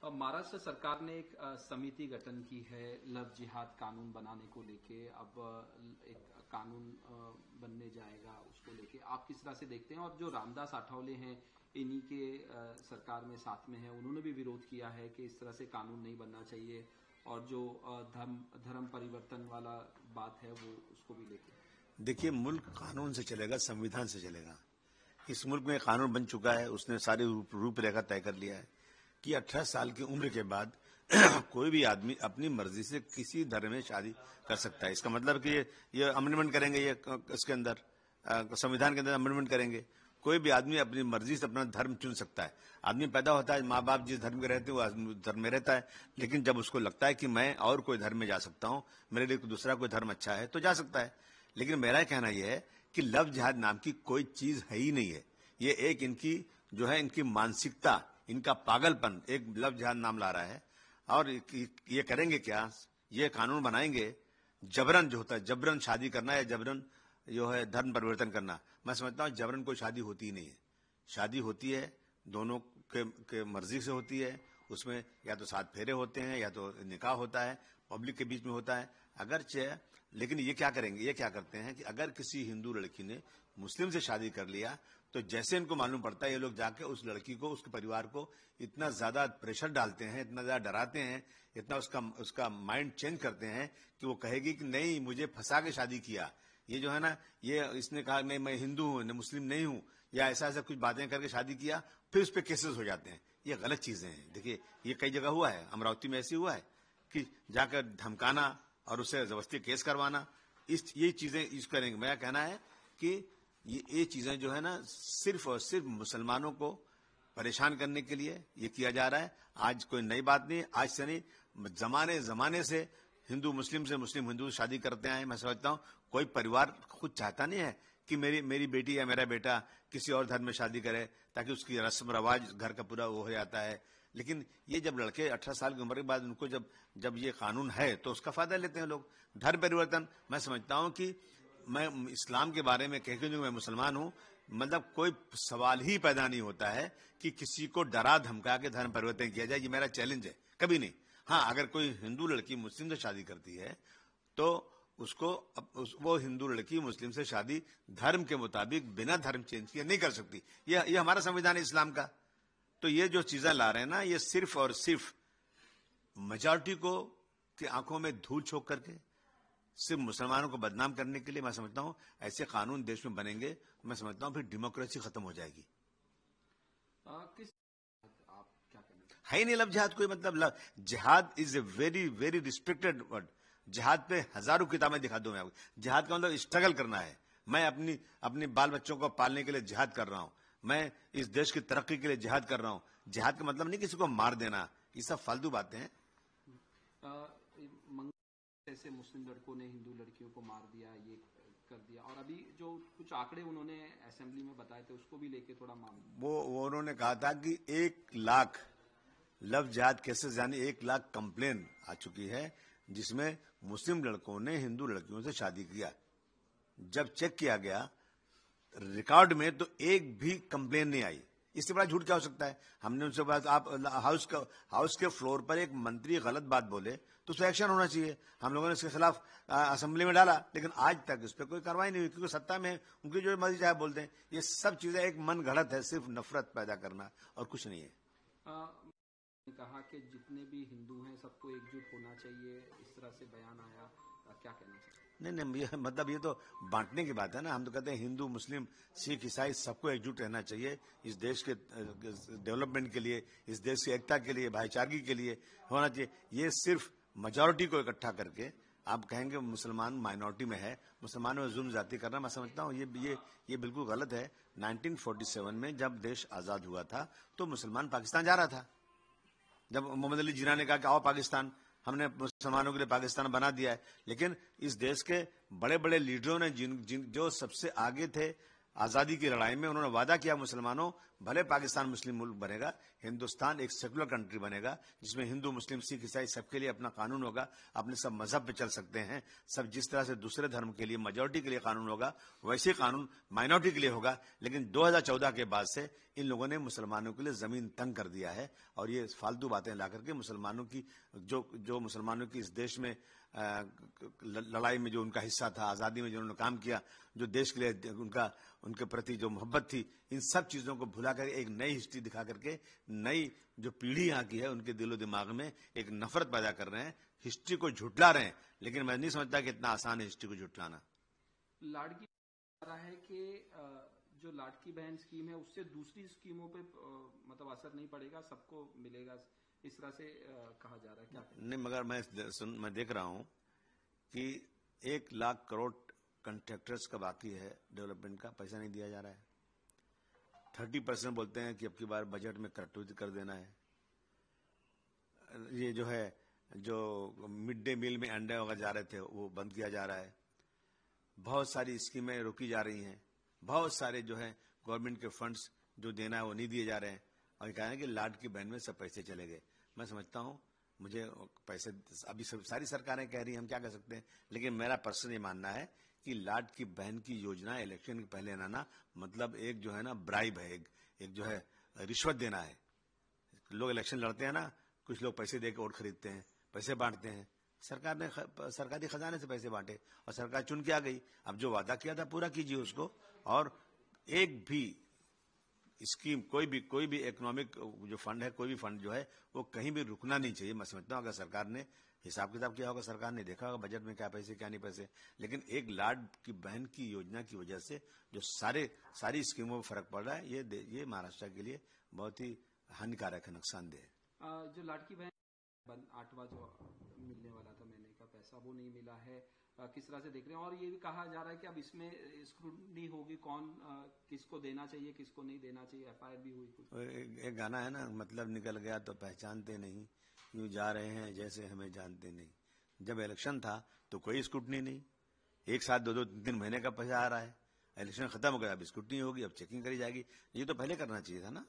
महाराष्ट्र सरकार ने एक समिति गठन की है लव जिहाद कानून बनाने को लेके। अब एक कानून बनने जाएगा, उसको लेके आप किस तरह से देखते हैं? और जो रामदास आठवले हैं, इन्हीं के सरकार में साथ में है, उन्होंने भी विरोध किया है कि इस तरह से कानून नहीं बनना चाहिए। और जो धर्म परिवर्तन वाला बात है वो उसको भी लेके। देखिए, मुल्क कानून से चलेगा, संविधान से चलेगा। इस मुल्क में कानून बन चुका है, उसने सारी रूपरेखा तय कर लिया है कि 18 साल की उम्र के बाद कोई भी आदमी अपनी मर्जी से किसी धर्म में शादी कर सकता है। इसका मतलब कि ये अमेंडमेंट करेंगे, ये इसके अंदर संविधान के अंदर अमेंडमेंट करेंगे। कोई भी आदमी अपनी मर्जी से अपना धर्म चुन सकता है। आदमी पैदा होता है, माँ बाप जिस धर्म के रहते हैं वो धर्म में रहता है, लेकिन जब उसको लगता है कि मैं और कोई धर्म में जा सकता हूँ, मेरे लिए दूसरा कोई धर्म अच्छा है, तो जा सकता है। लेकिन मेरा कहना यह है कि लव जिहाद नाम की कोई चीज है ही नहीं है। ये एक इनकी जो है, इनकी मानसिकता, इनका पागलपन एक लव जिहाद नाम ला रहा है। और ये करेंगे क्या? ये कानून बनाएंगे जबरन, जो होता है जबरन शादी करना या जबरन जो है धर्म परिवर्तन करना। मैं समझता हूँ जबरन कोई शादी होती ही नहीं है। शादी होती है दोनों के मर्जी से होती है। उसमें या तो 7 फेरे होते हैं या तो निकाह होता है, पब्लिक के बीच में होता है। अगर लेकिन ये क्या करेंगे, ये क्या करते हैं कि अगर किसी हिंदू लड़की ने मुस्लिम से शादी कर लिया तो जैसे इनको मालूम पड़ता है, ये लोग जाके उस लड़की को, उसके परिवार को इतना ज्यादा प्रेशर डालते हैं, इतना ज्यादा डराते हैं, इतना उसका माइंड चेंज करते हैं कि वो कहेगी कि नहीं, मुझे फंसा के शादी किया। ये जो है ना, ये इसने कहा नहीं मैं हिंदू हूं, मुस्लिम नहीं हूं, या ऐसा ऐसा कुछ बातें करके शादी किया, फिर उस पर केसेस हो जाते हैं। ये गलत चीजें हैं। देखिए, ये कई जगह हुआ है, अमरावती में ऐसी हुआ है कि जाकर धमकाना और उससे जबरदस्ती केस करवाना, ये चीजें यूज करेंगे। मेरा कहना है कि ये चीजें जो है ना, सिर्फ और सिर्फ मुसलमानों को परेशान करने के लिए ये किया जा रहा है। आज कोई नई बात नहीं, आज से नहीं, जमाने से हिंदू मुस्लिम से, मुस्लिम हिंदू से शादी करते आए। मैं समझता हूँ कोई परिवार खुद चाहता नहीं है कि मेरी बेटी या मेरा बेटा किसी और धर्म में शादी करे, ताकि उसकी रस्म रवाज घर का पूरा वो हो जाता है। लेकिन ये जब लड़के 18 साल की उम्र के बाद उनको जब ये कानून है तो उसका फायदा लेते हैं लोग। धर्म परिवर्तन, मैं समझता हूँ कि मैं इस्लाम के बारे में कहकर मैं मुसलमान हूँ, मतलब कोई सवाल ही पैदा नहीं होता है कि किसी को डरा धमका के धर्म परिवर्तन किया जाए। ये मेरा चैलेंज है, कभी नहीं। हाँ, अगर कोई हिंदू लड़की मुस्लिम से शादी करती है तो वो हिंदू लड़की मुस्लिम से शादी धर्म के मुताबिक बिना धर्म चेंज किए नहीं कर सकती। ये हमारा संविधान है इस्लाम का। तो ये जो चीजें ला रहे हैं ना, ये सिर्फ और सिर्फ मेजॉरिटी को की आंखों में धूल झोंक करके सिर्फ मुसलमानों को बदनाम करने के लिए, मैं समझता हूं ऐसे कानून देश में बनेंगे, मैं समझता हूं फिर डेमोक्रेसी खत्म हो जाएगी। आप क्या कहना? है ही नहीं लव जिहाद कोई मतलब। जिहाद is a very very restricted word. जिहाद पे हजारों किताबें दिखा दूं मैं आपको। जिहाद का मतलब स्ट्रगल करना है। मैं अपनी बाल बच्चों को पालने के लिए जिहाद कर रहा हूं, मैं इस देश की तरक्की के लिए जिहाद कर रहा हूं। जिहाद का मतलब नहीं किसी को मार देना, ये सब फालतू बातें हैं। ऐसे मुस्लिम लड़कों ने हिंदू लड़कियों को मार दिया, ये कर दिया। और अभी जो कुछ आंकड़े उन्होंने असेंबली में बताए थे उसको भी लेके थोड़ा मामला, वो उन्होंने कहा था कि 1 लाख लव जिहाद केसेस, यानी 1 लाख कंप्लेन आ चुकी है जिसमें मुस्लिम लड़कों ने हिंदू लड़कियों से शादी किया। जब चेक किया गया रिकॉर्ड में तो एक भी कंप्लेन नहीं आई। इससे बड़ा झूठ क्या हो सकता है? हमने उनसे बात, आप हाउस के फ्लोर पर एक मंत्री गलत बात बोले तो उस पर एक्शन होना चाहिए। हम लोगों ने इसके खिलाफ असेंबली में डाला, लेकिन आज तक इस पर कोई कार्रवाई नहीं हुई, क्योंकि सत्ता में उनकी जो मर्जी चाहे बोलते हैं। ये सब चीजें एक मन घड़त है, सिर्फ नफरत पैदा करना और कुछ नहीं है। कहा कि जितने भी हिंदू हैं सबको एकजुट होना चाहिए, इस तरह से बयान आया, क्या कहना चाहिए? नहीं, ये मतलब ये तो बांटने की बात है ना। हम तो कहते हैं हिंदू मुस्लिम सिख ईसाई सबको एकजुट रहना चाहिए इस देश के डेवलपमेंट के लिए, इस देश की एकता के लिए, भाईचारगी के लिए होना चाहिए। ये सिर्फ मेजॉरिटी को इकट्ठा करके आप कहेंगे मुसलमान माइनॉरिटी में है, मुसलमानों में जुल्म ज्यादती करना, मैं समझता हूँ ये बिल्कुल गलत है। 1947 में जब देश आजाद हुआ था तो मुसलमान पाकिस्तान जा रहा था। जब मोहम्मद अली जिन्ना ने कहा कि आओ पाकिस्तान, हमने मुसलमानों के लिए पाकिस्तान बना दिया है। लेकिन इस देश के बड़े बड़े लीडरों ने जो सबसे आगे थे आजादी की लड़ाई में, उन्होंने वादा किया मुसलमानों, भले पाकिस्तान मुस्लिम मुल्क बनेगा, हिंदुस्तान एक सेकुलर कंट्री बनेगा जिसमें हिंदू, मुस्लिम, सिख, ईसाई सबके लिए अपना कानून होगा, अपने सब मजहब पे चल सकते हैं, सब जिस तरह से दूसरे धर्म के लिए मेजॉरिटी के लिए कानून होगा वैसे कानून माइनॉरिटी के लिए होगा। लेकिन 2014 के बाद से इन लोगों ने मुसलमानों के लिए जमीन तंग कर दिया है और ये फालतू बातें ला करके मुसलमानों की जो मुसलमानों की इस देश में लड़ाई में जो उनका हिस्सा था, आजादी में जो उन्होंने काम किया, जो देश के लिए उनके प्रति जो मोहब्बत थी, इन सब चीजों को भुला कर एक नई हिस्ट्री दिखा करके नई जो पीढ़ी यहाँ की है उनके दिलो दिमाग में एक नफरत पैदा कर रहे हैं, हिस्ट्री को झुठला रहे हैं। लेकिन मैं नहीं समझता कि इतना आसान है हिस्ट्री को झुठलाना। लाड़की रहा है कि जो लाड़की बहन स्कीम है उससे दूसरी स्कीमों पे मतलब असर नहीं पड़ेगा, सबको मिलेगा, इस तरह से कहा जा रहा है, क्या नहीं, मगर मैं देख रहा हूं कि 1 लाख करोड़ कॉन्ट्रैक्टर्स का बाकी है, डेवलपमेंट का पैसा नहीं दिया जा रहा है। 30% बोलते हैं कि अब की बार बजट में कटौती कर देना है। ये जो है जो मिड डे मील में अंडे वगैरह जा रहे थे वो बंद किया जा रहा है। बहुत सारी स्कीमें रोकी जा रही हैं, बहुत सारे जो है गवर्नमेंट के फंड्स जो देना है वो नहीं दिए जा रहे हैं और ये कहा है कि लाड की बहन में सब पैसे चले गए। मैं समझता हूं मुझे पैसे अभी सारी सरकारें कह रही हैं, हम क्या कर सकते हैं, लेकिन मेरा पर्सनल ये मानना है कि लाड की बहन की योजना इलेक्शन के पहले लाना मतलब एक जो है ना ब्राइब है, एक जो है रिश्वत देना है। लोग इलेक्शन लड़ते हैं ना, कुछ लोग पैसे देकर वोट खरीदते हैं, पैसे बांटते हैं। सरकार ने सरकारी खजाने से पैसे बांटे और सरकार चुन के आ गई। अब जो वादा किया था पूरा कीजिए उसको, और एक भी स्कीम कोई भी इकोनॉमिक जो फंड है, कोई भी फंड जो है वो कहीं भी रुकना नहीं चाहिए। मैं समझता हूँ अगर सरकार ने हिसाब किताब किया होगा, सरकार ने देखा होगा बजट में क्या पैसे क्या नहीं पैसे, लेकिन एक लाड की बहन की योजना की वजह से जो सारी स्कीमों में फर्क पड़ रहा है, ये महाराष्ट्र के लिए बहुत ही हानिकारक है, नुकसानदेह है। जो लाड़की बहन 8वां जो मिलने वाला था महीने का पैसा वो नहीं मिला है, किस तरह से देख रहे हैं? और ये भी कहा जा रहा है कि अब इसमें स्क्रूटनी होगी, कौन किसको देना चाहिए किसको नहीं देना चाहिए, एफआईआर भी हुई कुछ। एक गाना है ना, मतलब निकल गया तो पहचानते नहीं, यूं जा रहे हैं जैसे हमें जानते नहीं। जब इलेक्शन था तो कोई स्क्रूटनी नहीं, एक साथ 2-3 महीने का पैसा आ रहा है, इलेक्शन खत्म हो गया, अब स्क्रूटनी होगी, अब चेकिंग करी जाएगी। ये तो पहले करना चाहिए था ना।